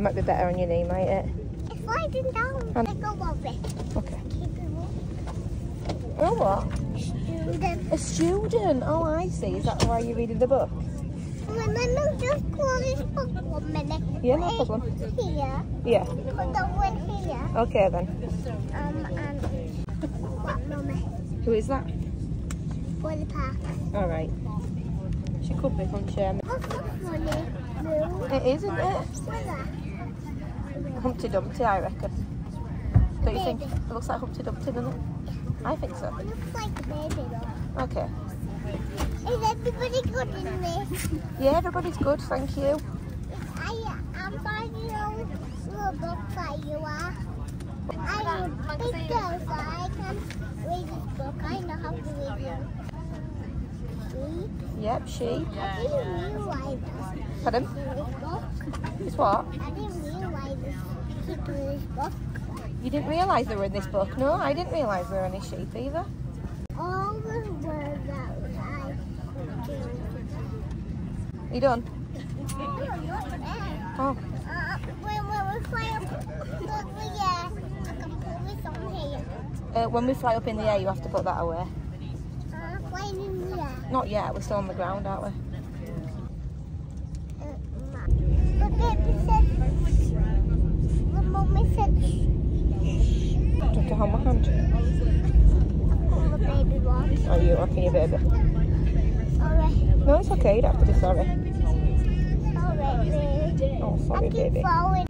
Might be better on your knee, might it? It's sliding down. And Let go of it. okay. Keep it up. Oh, what? Student. A student. Oh, I see. Is that why you're reading the book? Let me just close this book 1 minute. Yeah, no problem. Here. Yeah. Put the one here. Okay then. And what, Mummy? Who is that? For the park. All right. She could be, couldn't she? What's so funny? Blue. It is, isn't it? What's that? Humpty Dumpty, I reckon. Don't you think? Baby. It looks like Humpty Dumpty, doesn't it? I think so. It looks like a baby though. Okay. Is everybody good in this? Yeah, everybody's good, thank you. I'm 5 years old. Little book like you are. I'm a big girl, so I can read this book. I know how to read it. Sheep. Yep, sheep. I didn't realize this. Pardon? This book. It's what? I didn't realize this. Keep in this book. You didn't realise they were in this book? No, I didn't realise there were any sheep either. All the words that I do. You done? Oh, not there. Oh. When we fly up, yeah, I can put this on here. When we fly up in the air, you have to put that away. Flying in the air. Not yet, we're still on the ground, aren't we? The baby said, the mummy said, Do you want to hold my hand? oh, the baby one. Are you rocking your baby? Sorry. No, it's okay, you don't have to be sorry. Sorry, baby. Oh, I sorry, keep baby. falling.